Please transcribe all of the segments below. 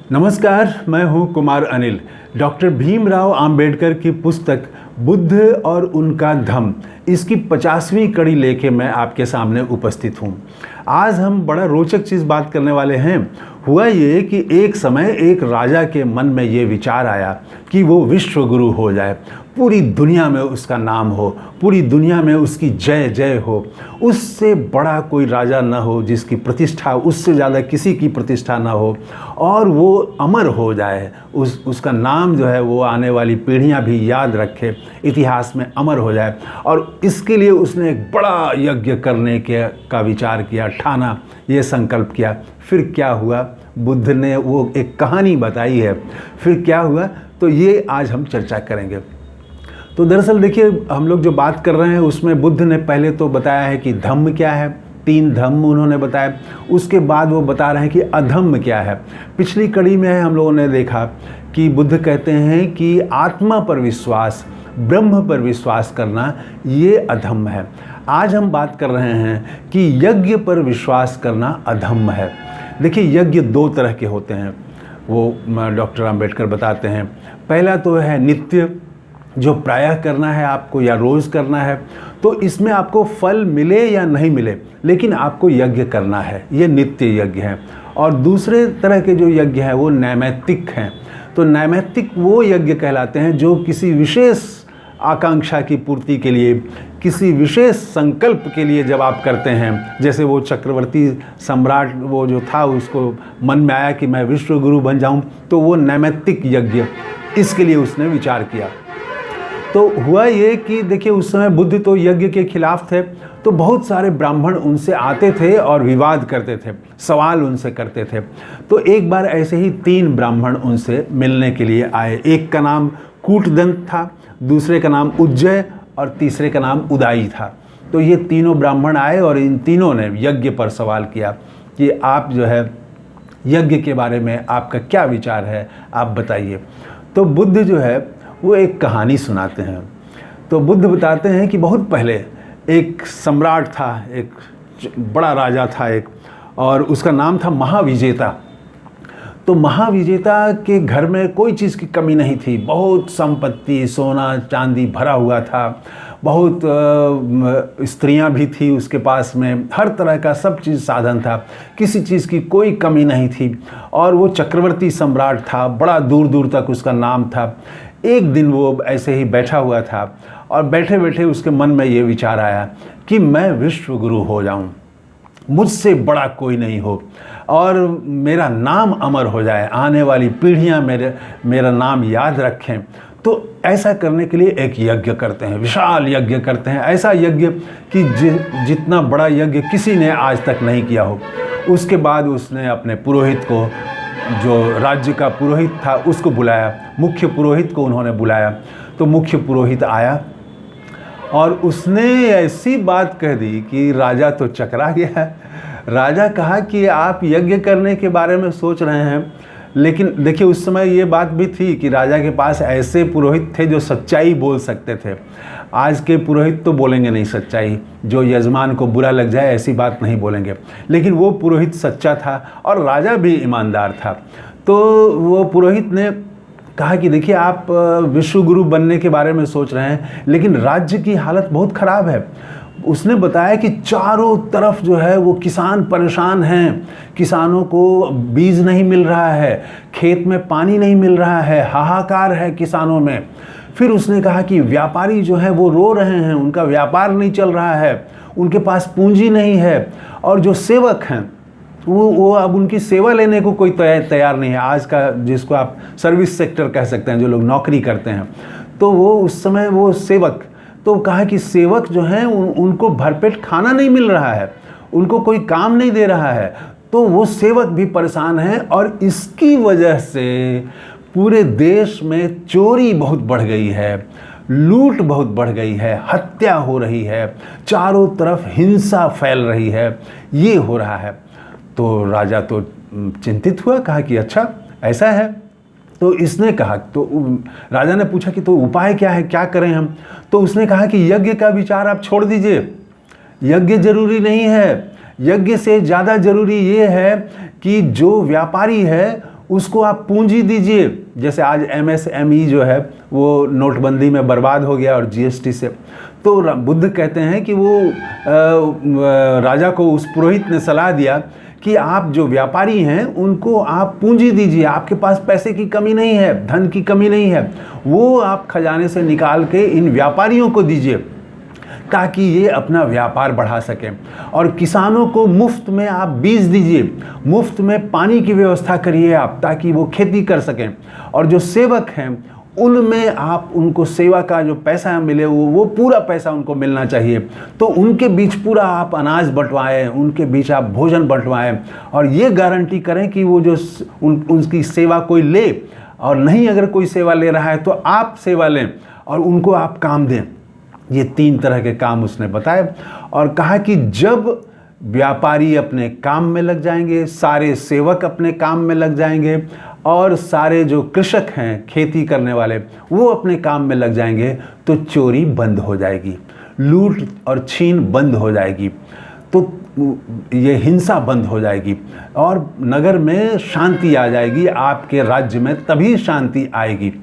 नमस्कार, मैं हूं कुमार अनिल। डॉक्टर भीमराव अंबेडकर की पुस्तक बुद्ध और उनका धम्म, इसकी 50वीं कड़ी लेके मैं आपके सामने उपस्थित हूं। आज हम बड़ा रोचक चीज़ बात करने वाले हैं। हुआ ये कि एक समय एक राजा के मन में ये विचार आया कि वो विश्व गुरु हो जाए, पूरी दुनिया में उसका नाम हो, पूरी दुनिया में उसकी जय जय हो। उससे बड़ा कोई राजा न हो जिसकी प्रतिष्ठा, उससे ज़्यादा किसी की प्रतिष्ठा न हो, और वो अमर हो जाए, उसका नाम जो है वो आने वाली पीढ़ियां भी याद रखे, इतिहास में अमर हो जाए। और इसके लिए उसने एक बड़ा यज्ञ करने का विचार किया, ठाना, ये संकल्प किया। फिर क्या हुआ, बुद्ध ने वो एक कहानी बताई है। फिर क्या हुआ, तो ये आज हम चर्चा करेंगे। तो दरअसल देखिए, हम लोग जो बात कर रहे हैं उसमें बुद्ध ने पहले तो बताया है कि धम्म क्या है, 3 धम्म उन्होंने बताया। उसके बाद वो बता रहे हैं कि अधम्म क्या है। पिछली कड़ी में हम लोगों ने देखा कि बुद्ध कहते हैं कि आत्मा पर विश्वास, ब्रह्म पर विश्वास करना, ये अधम्म है। आज हम बात कर रहे हैं कि यज्ञ पर विश्वास करना अधम्म है। देखिए, यज्ञ 2 तरह के होते हैं, वो डॉक्टर अंबेडकर बताते हैं। पहला तो है नित्य, जो प्रायः करना है आपको या रोज़ करना है, तो इसमें आपको फल मिले या नहीं मिले, लेकिन आपको यज्ञ करना है, ये नित्य यज्ञ है। और दूसरे तरह के जो यज्ञ हैं वो नैमित्तिक हैं। तो नैमित्तिक वो यज्ञ कहलाते हैं जो किसी विशेष आकांक्षा की पूर्ति के लिए, किसी विशेष संकल्प के लिए जब आप करते हैं। जैसे वो चक्रवर्ती सम्राट वो जो था, उसको मन में आया कि मैं विश्व गुरु बन जाऊं, तो वो नैमित्तिक यज्ञ, इसके लिए उसने विचार किया। तो हुआ ये कि देखिए, उस समय बुद्ध तो यज्ञ के खिलाफ थे, तो बहुत सारे ब्राह्मण उनसे आते थे और विवाद करते थे, सवाल उनसे करते थे। तो एक बार ऐसे ही 3 ब्राह्मण उनसे मिलने के लिए आए। एक का नाम कूटदंत था, दूसरे का नाम उज्जय और तीसरे का नाम उदाई था। तो ये तीनों ब्राह्मण आए और इन तीनों ने यज्ञ पर सवाल किया कि आप जो है यज्ञ के बारे में आपका क्या विचार है, आप बताइए। तो बुद्ध जो है वो एक कहानी सुनाते हैं। तो बुद्ध बताते हैं कि बहुत पहले एक सम्राट था, एक बड़ा राजा था एक, और उसका नाम था महाविजेता। तो महाविजेता के घर में कोई चीज़ की कमी नहीं थी, बहुत संपत्ति, सोना चांदी भरा हुआ था, बहुत स्त्रियां भी थी उसके पास में, हर तरह का सब चीज़ साधन था, किसी चीज़ की कोई कमी नहीं थी। और वो चक्रवर्ती सम्राट था, बड़ा दूर दूर तक उसका नाम था। एक दिन वो ऐसे ही बैठा हुआ था और बैठे बैठे उसके मन में ये विचार आया कि मैं विश्व गुरु हो जाऊं, मुझसे बड़ा कोई नहीं हो, और मेरा नाम अमर हो जाए, आने वाली पीढ़ियां मेरा नाम याद रखें। तो ऐसा करने के लिए एक यज्ञ करते हैं, विशाल यज्ञ करते हैं, ऐसा यज्ञ कि जितना बड़ा यज्ञ किसी ने आज तक नहीं किया हो। उसके बाद उसने अपने पुरोहित को, जो राज्य का पुरोहित था, उसको बुलाया, मुख्य पुरोहित को उन्होंने बुलाया। तो मुख्य पुरोहित आया और उसने ऐसी बात कह दी कि राजा तो चकरा गया। राजा कहा कि आप यज्ञ करने के बारे में सोच रहे हैं, लेकिन देखिए, उस समय ये बात भी थी कि राजा के पास ऐसे पुरोहित थे जो सच्चाई बोल सकते थे। आज के पुरोहित तो बोलेंगे नहीं सच्चाई, जो यजमान को बुरा लग जाए ऐसी बात नहीं बोलेंगे, लेकिन वो पुरोहित सच्चा था और राजा भी ईमानदार था। तो वो पुरोहित ने कहा कि देखिए, आप विश्व गुरु बनने के बारे में सोच रहे हैं, लेकिन राज्य की हालत बहुत ख़राब है। उसने बताया कि चारों तरफ जो है वो किसान परेशान हैं, किसानों को बीज नहीं मिल रहा है, खेत में पानी नहीं मिल रहा है, हाहाकार है किसानों में। फिर उसने कहा कि व्यापारी जो है वो रो रहे हैं, उनका व्यापार नहीं चल रहा है, उनके पास पूंजी नहीं है, और जो सेवक हैं वो अब उनकी सेवा लेने को कोई तैयार नहीं है। आज का जिसको आप सर्विस सेक्टर कह सकते हैं, जो लोग नौकरी करते हैं, तो वो उस समय वो सेवक, तो कहा कि सेवक जो हैं उनको भरपेट खाना नहीं मिल रहा है, उनको कोई काम नहीं दे रहा है, तो वो सेवक भी परेशान हैं। और इसकी वजह से पूरे देश में चोरी बहुत बढ़ गई है, लूट बहुत बढ़ गई है, हत्या हो रही है, चारों तरफ हिंसा फैल रही है, ये हो रहा है। तो राजा तो चिंतित हुआ, कहा कि अच्छा ऐसा है। तो इसने कहा, तो राजा ने पूछा कि तो उपाय क्या है, क्या करें हम। तो उसने कहा कि यज्ञ का विचार आप छोड़ दीजिए, यज्ञ जरूरी नहीं है, यज्ञ से ज़्यादा जरूरी ये है कि जो व्यापारी है उसको आप पूंजी दीजिए। जैसे आज MSME जो है वो नोटबंदी में बर्बाद हो गया और GST से। तो बुद्ध कहते हैं कि वो राजा को उस पुरोहित ने सलाह दिया कि आप जो व्यापारी हैं उनको आप पूंजी दीजिए, आपके पास पैसे की कमी नहीं है, धन की कमी नहीं है, वो आप खजाने से निकाल के इन व्यापारियों को दीजिए ताकि ये अपना व्यापार बढ़ा सकें। और किसानों को मुफ्त में आप बीज दीजिए, मुफ्त में पानी की व्यवस्था करिए आप ताकि वो खेती कर सकें। और जो सेवक हैं उनमें आप उनको सेवा का जो पैसा मिले वो पूरा पैसा उनको मिलना चाहिए। तो उनके बीच पूरा आप अनाज बंटवाएं, उनके बीच आप भोजन बंटवाएं और ये गारंटी करें कि वो जो उनकी सेवा कोई ले, और नहीं अगर कोई सेवा ले रहा है तो आप सेवा लें और उनको आप काम दें। ये 3 तरह के काम उसने बताए और कहा कि जब व्यापारी अपने काम में लग जाएंगे, सारे सेवक अपने काम में लग जाएंगे और सारे जो कृषक हैं, खेती करने वाले, वो अपने काम में लग जाएंगे, तो चोरी बंद हो जाएगी, लूट और छीन बंद हो जाएगी, तो ये हिंसा बंद हो जाएगी और नगर में शांति आ जाएगी, आपके राज्य में तभी शांति आएगी।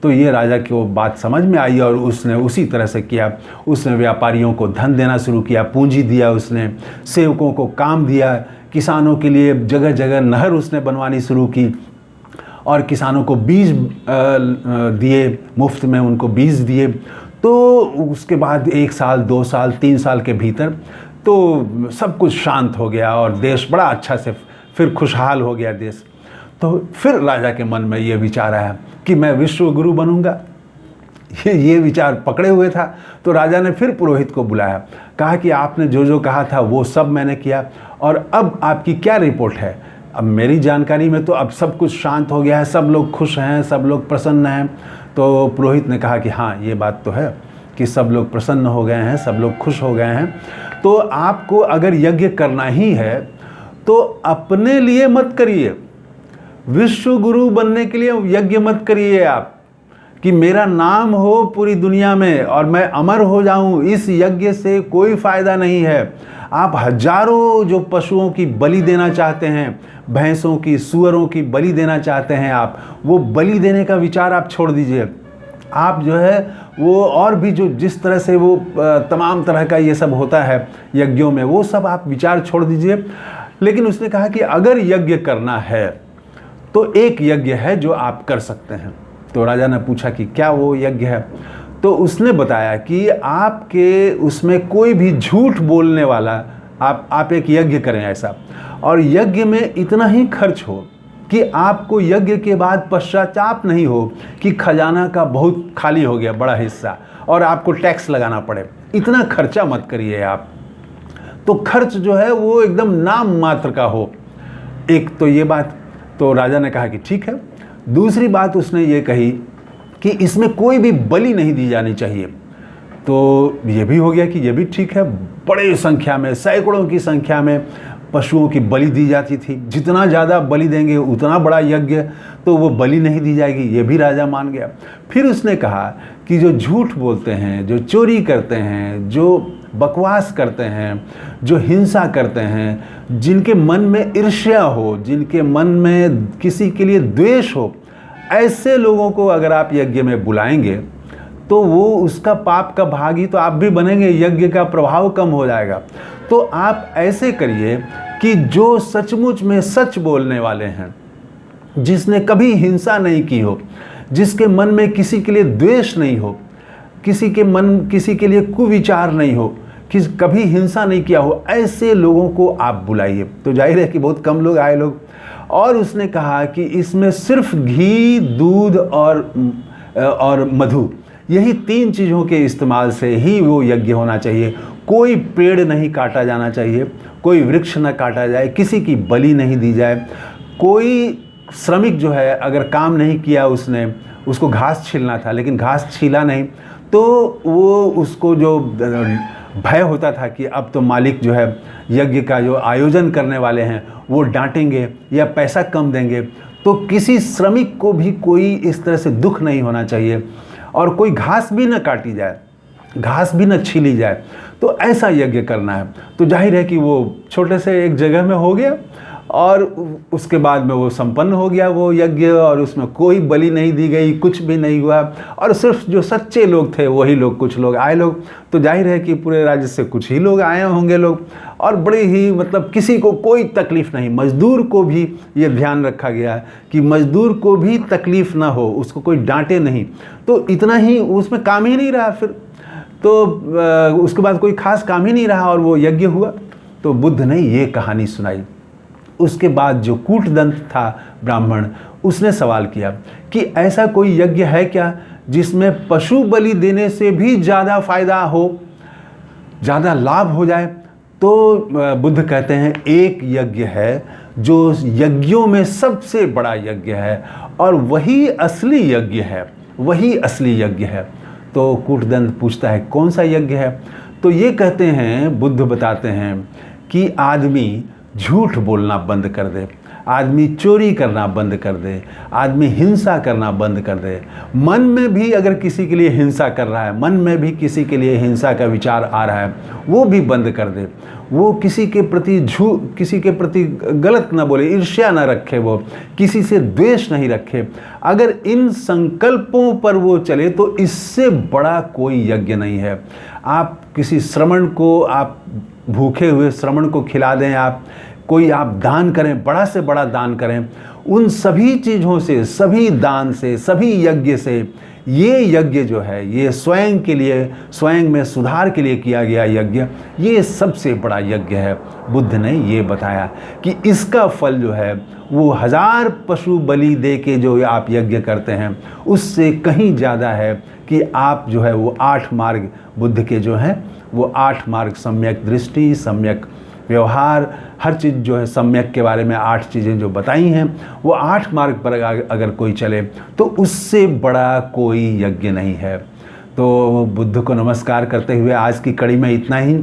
तो ये राजा की वो बात समझ में आई और उसने उसी तरह से किया। उसने व्यापारियों को धन देना शुरू किया, पूंजी दिया, उसने सेवकों को काम दिया, किसानों के लिए जगह जगह नहर उसने बनवानी शुरू की और किसानों को बीज दिए, मुफ्त में उनको बीज दिए। तो उसके बाद 1 साल 2 साल 3 साल के भीतर तो सब कुछ शांत हो गया और देश बड़ा अच्छा से फिर खुशहाल हो गया देश। तो फिर राजा के मन में ये विचार आया कि मैं विश्व गुरु बनूंगा। ये विचार पकड़े हुए था। तो राजा ने फिर पुरोहित को बुलाया, कहा कि आपने जो जो कहा था वो सब मैंने किया और अब आपकी क्या रिपोर्ट है। अब मेरी जानकारी में तो अब सब कुछ शांत हो गया है, सब लोग खुश हैं, सब लोग प्रसन्न हैं। तो पुरोहित ने कहा कि हाँ, ये बात तो है कि सब लोग प्रसन्न हो गए हैं, सब लोग खुश हो गए हैं। तो आपको अगर यज्ञ करना ही है तो अपने लिए मत करिए, विश्व गुरु बनने के लिए यज्ञ मत करिए आप कि मेरा नाम हो पूरी दुनिया में और मैं अमर हो जाऊं। इस यज्ञ से कोई फ़ायदा नहीं है। आप हजारों जो पशुओं की बलि देना चाहते हैं, भैंसों की, सुअरों की बलि देना चाहते हैं आप, वो बलि देने का विचार आप छोड़ दीजिए। आप जो है वो और भी जो जिस तरह से वो तमाम तरह का ये सब होता है यज्ञों में, वो सब आप विचार छोड़ दीजिए। लेकिन उसने कहा कि अगर यज्ञ करना है तो एक यज्ञ है जो आप कर सकते हैं। तो राजा ने पूछा कि क्या वो यज्ञ है। तो उसने बताया कि आपके उसमें कोई भी झूठ बोलने वाला, आप एक यज्ञ करें ऐसा, और यज्ञ में इतना ही खर्च हो कि आपको यज्ञ के बाद पश्चाताप नहीं हो कि खजाना का बहुत खाली हो गया बड़ा हिस्सा और आपको टैक्स लगाना पड़े। इतना खर्चा मत करिए आप। तो खर्च जो है वो एकदम नाम मात्र का हो। एक तो ये बात। तो राजा ने कहा कि ठीक है। दूसरी बात उसने ये कही कि इसमें कोई भी बलि नहीं दी जानी चाहिए। तो ये भी हो गया कि ये भी ठीक है। बड़े संख्या में, सैकड़ों की संख्या में पशुओं की बलि दी जाती थी। जितना ज़्यादा बलि देंगे उतना बड़ा यज्ञ, तो वो बलि नहीं दी जाएगी, ये भी राजा मान गया। फिर उसने कहा कि जो झूठ बोलते हैं, जो चोरी करते हैं, जो बकवास करते हैं, जो हिंसा करते हैं, जिनके मन में ईर्ष्या हो, जिनके मन में किसी के लिए द्वेष हो, ऐसे लोगों को अगर आप यज्ञ में बुलाएंगे तो वो उसका पाप का भागी तो आप भी बनेंगे, यज्ञ का प्रभाव कम हो जाएगा। तो आप ऐसे करिए कि जो सचमुच में सच बोलने वाले हैं, जिसने कभी हिंसा नहीं की हो, जिसके मन में किसी के लिए द्वेष नहीं हो, किसी के लिए कुविचार नहीं हो, कभी हिंसा नहीं किया हो, ऐसे लोगों को आप बुलाइए। तो जाहिर है कि बहुत कम लोग आए लोग। और उसने कहा कि इसमें सिर्फ घी, दूध और मधु, यही 3 चीज़ों के इस्तेमाल से ही वो यज्ञ होना चाहिए। कोई पेड़ नहीं काटा जाना चाहिए, कोई वृक्ष न काटा जाए, किसी की बलि नहीं दी जाए। कोई श्रमिक जो है अगर काम नहीं किया, उसको घास छीलना था लेकिन घास छीला नहीं, तो वो उसको जो भय होता था कि अब तो मालिक जो है यज्ञ का जो आयोजन करने वाले हैं वो डांटेंगे या पैसा कम देंगे, तो किसी श्रमिक को भी कोई इस तरह से दुख नहीं होना चाहिए और कोई घास भी न काटी जाए, घास भी न छीली जाए। तो ऐसा यज्ञ करना है। तो जाहिर है कि वो छोटे से एक जगह में हो गया और उसके बाद में वो संपन्न हो गया वो यज्ञ, और उसमें कोई बलि नहीं दी गई, कुछ भी नहीं हुआ, और सिर्फ जो सच्चे लोग थे वही लोग, कुछ लोग आए लोग, तो जाहिर है कि पूरे राज्य से कुछ ही लोग आए होंगे लोग, और बड़े ही मतलब किसी को कोई तकलीफ़ नहीं। मज़दूर को भी ये ध्यान रखा गया कि मज़दूर को भी तकलीफ़ ना हो, उसको कोई डांटे नहीं, तो इतना ही, उसमें काम ही नहीं रहा फिर, तो उसके बाद कोई खास काम ही नहीं रहा और वो यज्ञ हुआ। तो बुद्ध ने ये कहानी सुनाई। उसके बाद जो कूटदंत था ब्राह्मण, उसने सवाल किया कि ऐसा कोई यज्ञ है क्या जिसमें पशु बलि देने से भी ज़्यादा फायदा हो, ज़्यादा लाभ हो जाए? तो बुद्ध कहते हैं एक यज्ञ है जो यज्ञों में सबसे बड़ा यज्ञ है, और वही असली यज्ञ है, वही असली यज्ञ है। तो कूटदंत पूछता है कौन सा यज्ञ है? तो ये कहते हैं, बुद्ध बताते हैं कि आदमी झूठ बोलना बंद कर दे, आदमी चोरी करना बंद कर दे, आदमी हिंसा करना बंद कर दे, मन में भी अगर किसी के लिए हिंसा कर रहा है, मन में भी किसी के लिए हिंसा का विचार आ रहा है, वो भी बंद कर दे, वो किसी के प्रति गलत ना बोले, ईर्ष्या ना रखे, वो किसी से द्वेष नहीं रखे। अगर इन संकल्पों पर वो चले तो इससे बड़ा कोई यज्ञ नहीं है। आप किसी श्रमण को, आप भूखे हुए श्रमण को खिला दें, आप दान करें, बड़ा से बड़ा दान करें, उन सभी चीज़ों से, सभी दान से, सभी यज्ञ से ये यज्ञ जो है, ये स्वयं के लिए, स्वयं में सुधार के लिए किया गया यज्ञ, ये सबसे बड़ा यज्ञ है। बुद्ध ने ये बताया कि इसका फल जो है वो 1000 पशु बलि दे के जो आप यज्ञ करते हैं उससे कहीं ज़्यादा है कि आप जो है वो 8 मार्ग बुद्ध के जो हैं वो 8 मार्ग, सम्यक दृष्टि, सम्यक व्यवहार, हर चीज़ जो है सम्यक के बारे में 8 चीज़ें जो बताई हैं, वो 8 मार्ग पर अगर कोई चले तो उससे बड़ा कोई यज्ञ नहीं है। तो बुद्ध को नमस्कार करते हुए आज की कड़ी में इतना ही।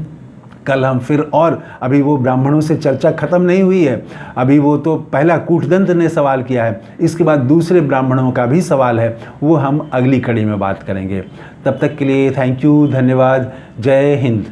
कल हम फिर, और अभी वो ब्राह्मणों से चर्चा ख़त्म नहीं हुई है, अभी वो तो पहला कूटदंत ने सवाल किया है, इसके बाद दूसरे ब्राह्मणों का भी सवाल है, वो हम अगली कड़ी में बात करेंगे। तब तक के लिए थैंक यू, धन्यवाद, जय हिंद।